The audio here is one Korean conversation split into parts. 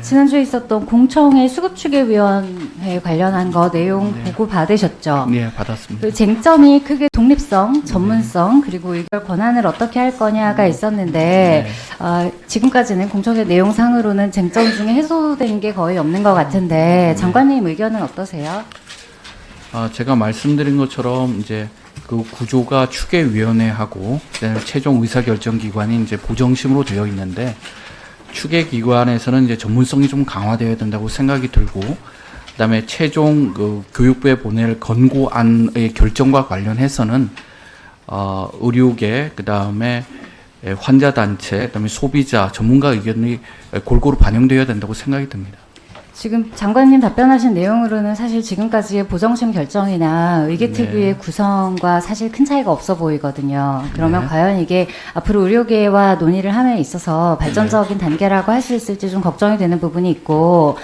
지난주에 있었던 공청회 수급추계위원회 관련한 거 내용 네. 보고 받으셨죠? 네, 받았습니다. 그 쟁점이 크게 독립성, 전문성, 그리고 의결 권한을 어떻게 할 거냐가 있었는데 지금까지는 공청회 내용상으로는 쟁점 중에 해소된 게 거의 없는 것 같은데 장관님 의견은 어떠세요? 제가 말씀드린 것처럼 이제 그 구조가 추계위원회하고 그다음에 최종 의사결정기관이 이제 보정심으로 되어 있는데 추계기관에서는 이제 전문성이 좀 강화되어야 된다고 생각이 들고 그다음에 최종 그 교육부에 보낼 권고안의 결정과 관련해서는 의료계 그다음에 환자단체 그다음에 소비자 전문가 의견이 골고루 반영되어야 된다고 생각이 듭니다. 지금 장관님 답변하신 내용으로는 사실 지금까지의 보정심 결정이나 의계특위의 네. 구성과 사실 큰 차이가 없어 보이거든요. 그러면 네. 과연 이게 앞으로 의료계와 논의를 함에 있어서 발전적인 단계라고 할 수 있을지 좀 걱정이 되는 부분이 있고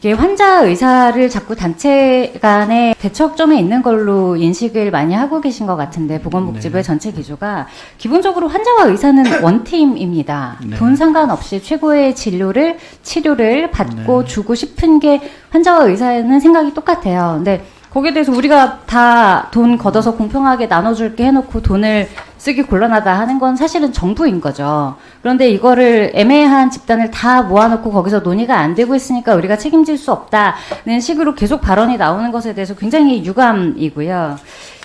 이게 환자 의사를 자꾸 단체 간의 대척점에 있는 걸로 인식을 많이 하고 계신 것 같은데 보건복지부의 네. 전체 기조가 기본적으로 환자와 의사는 원팀입니다. 네. 돈 상관없이 최고의 치료를 받고 네. 주고 싶은 게 환자와 의사는 생각이 똑같아요. 근데 거기에 대해서 우리가 다 돈 걷어서 공평하게 나눠줄게 해놓고 돈을 쓰기 곤란하다 하는 건 사실은 정부인 거죠. 그런데 이거를 애매한 집단을 다 모아놓고 거기서 논의가 안 되고 있으니까 우리가 책임질 수 없다는 식으로 계속 발언이 나오는 것에 대해서 굉장히 유감이고요.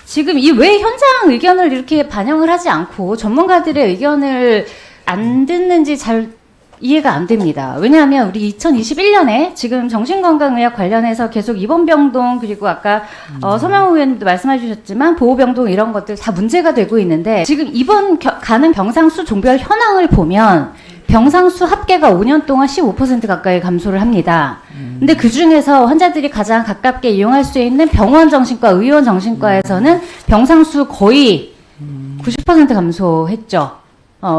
지금 이 왜 현장 의견을 이렇게 반영을 하지 않고 전문가들의 의견을 안 듣는지 잘 이해가 안 됩니다. 왜냐하면 우리 2021년에 지금 정신건강의학 관련해서 계속 입원병동 그리고 아까 서명호 의원님도 말씀해 주셨지만 보호병동 이런 것들 다 문제가 되고 있는데 지금 입원 가는 병상수 종별 현황을 보면 병상수 합계가 5년 동안 15% 가까이 감소를 합니다. 근데 그 중에서 환자들이 가장 가깝게 이용할 수 있는 병원 정신과, 의원 정신과에서는 병상수 거의 90% 감소했죠.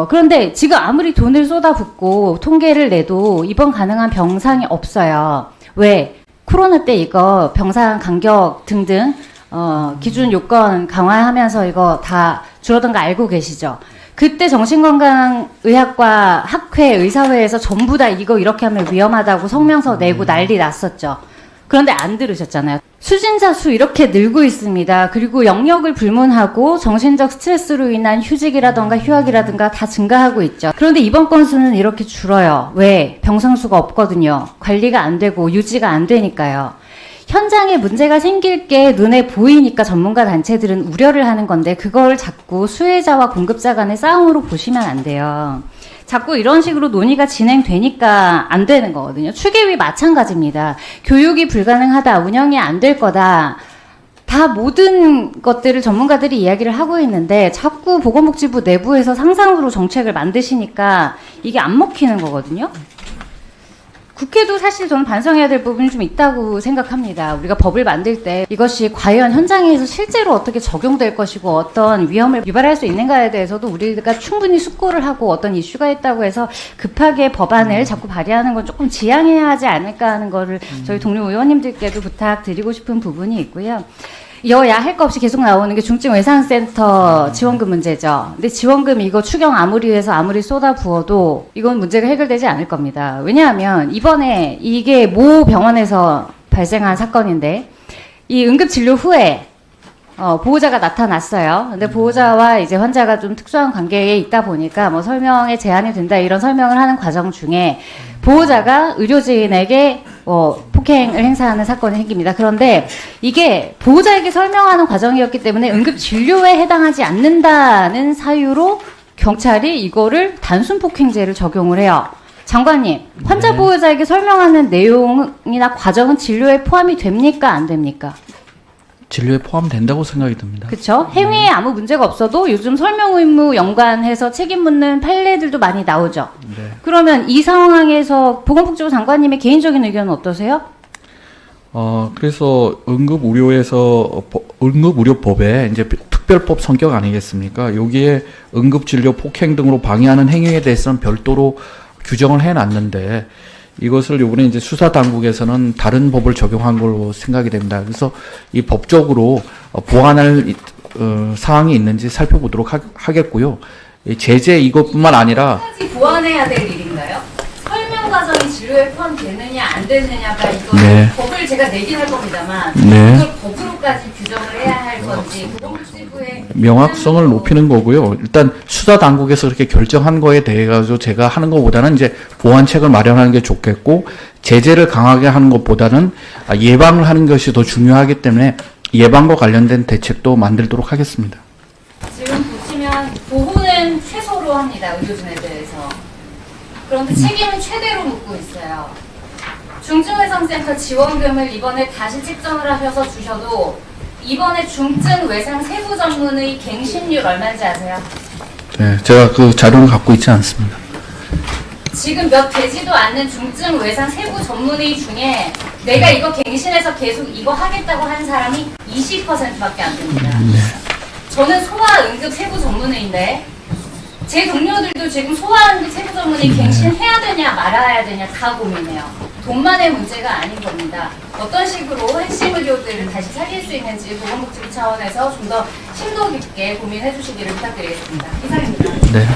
그런데 지금 아무리 돈을 쏟아붓고 통계를 내도 입원 가능한 병상이 없어요. 왜? 코로나 때 이거 병상 간격 등등, 기준 요건 강화하면서 이거 다 줄어든 거 알고 계시죠? 그때 정신건강의학과 학회, 의사회에서 전부 다 이거 이렇게 하면 위험하다고 성명서 내고 난리 났었죠. 그런데 안 들으셨잖아요. 수진자 수 이렇게 늘고 있습니다. 그리고 영역을 불문하고 정신적 스트레스로 인한 휴직이라던가 휴학이라든가 다 증가하고 있죠. 그런데 입원 건수는 이렇게 줄어요. 왜? 병상수가 없거든요. 관리가 안 되고 유지가 안 되니까요. 현장에 문제가 생길 게 눈에 보이니까 전문가 단체들은 우려를 하는 건데 그걸 자꾸 수혜자와 공급자 간의 싸움으로 보시면 안 돼요. 자꾸 이런 식으로 논의가 진행되니까 안 되는 거거든요. 추계위 마찬가지입니다. 교육이 불가능하다, 운영이 안 될 거다. 다 모든 것들을 전문가들이 이야기를 하고 있는데 자꾸 보건복지부 내부에서 상상으로 정책을 만드시니까 이게 안 먹히는 거거든요. 국회도 사실 저는 반성해야 될 부분이 좀 있다고 생각합니다. 우리가 법을 만들 때 이것이 과연 현장에서 실제로 어떻게 적용될 것이고 어떤 위험을 유발할 수 있는가에 대해서도 우리가 충분히 숙고를 하고 어떤 이슈가 있다고 해서 급하게 법안을 자꾸 발의하는 건 조금 지양해야 하지 않을까 하는 거를 저희 동료 의원님들께도 부탁드리고 싶은 부분이 있고요. 여야 할 거 없이 계속 나오는 게 중증외상센터 지원금 문제죠. 근데 지원금 이거 추경 아무리 해서 아무리 쏟아부어도 이건 문제가 해결되지 않을 겁니다. 왜냐하면 이번에 이게 모 병원에서 발생한 사건인데 이 응급진료 후에 보호자가 나타났어요. 근데 보호자와 이제 환자가 좀 특수한 관계에 있다 보니까 뭐 설명에 제한이 된다 이런 설명을 하는 과정 중에 보호자가 의료진에게 폭행을 행사하는 사건이 생깁니다. 그런데 이게 보호자에게 설명하는 과정이었기 때문에 응급진료에 해당하지 않는다는 사유로 경찰이 이거를 단순 폭행죄를 적용을 해요. 장관님, 환자 네. 보호자에게 설명하는 내용이나 과정은 진료에 포함이 됩니까? 안 됩니까? 진료에 포함된다고 생각이 듭니다. 그렇죠. 행위에 아무 문제가 없어도 요즘 설명 의무 연관해서 책임 묻는 판례들도 많이 나오죠. 네. 그러면 이 상황에서 보건복지부 장관님의 개인적인 의견은 어떠세요? 그래서 응급의료법에 이제 특별법 성격 아니겠습니까? 여기에 응급진료 폭행 등으로 방해하는 행위에 대해서는 별도로 규정을 해놨는데 이것을 요번에 이제 수사당국에서는 다른 법을 적용한 걸로 생각이 됩니다. 그래서 이 법적으로 보완할 사항이 있는지 살펴보도록 하겠고요. 제재 이것뿐만 아니라 보완해야 될 일인가요? 설명 과정이 진료 의료에 포함되느냐 안 되느냐가 이거 네. 법을 제가 내긴 할 겁니다만 네. 이걸 법으로까지 규정을 해야 할 건지 보건복지부의 명확성을 높이는 거고요. 일단 수사 당국에서 그렇게 결정한 거에 대해 가지고 제가 하는 것보다는 이제 보완책을 마련하는 게 좋겠고 제재를 강하게 하는 것보다는 예방을 하는 것이 더 중요하기 때문에 예방과 관련된 대책도 만들도록 하겠습니다. 지금 보시면 보호는 최소로 합니다. 의료진에 대해서. 그런데 책임은 최대로 묻고 있어요. 중증외상센터 지원금을 이번에 다시 책정을 하셔서 주셔도 이번에 중증외상 세부 전문의 갱신률 얼마인지 아세요? 네, 제가 그 자료를 갖고 있지 않습니다. 지금 몇 되지도 않는 중증외상 세부 전문의 중에 내가 이거 갱신해서 계속 이거 하겠다고 한 사람이 20%밖에 안 됩니다. 저는 소아응급 세부 전문의인데 제 동료들도 지금 소아응급 세부 전문의 갱신해야 되냐 말아야 되냐 다 고민해요. 돈만의 문제가 아닌 겁니다. 어떤 식으로 핵심 의료들을 다시 살릴 수 있는지 보건복지부 차원에서 좀 더 심도 깊게 고민해 주시기를 부탁드리겠습니다. 이상입니다. 네.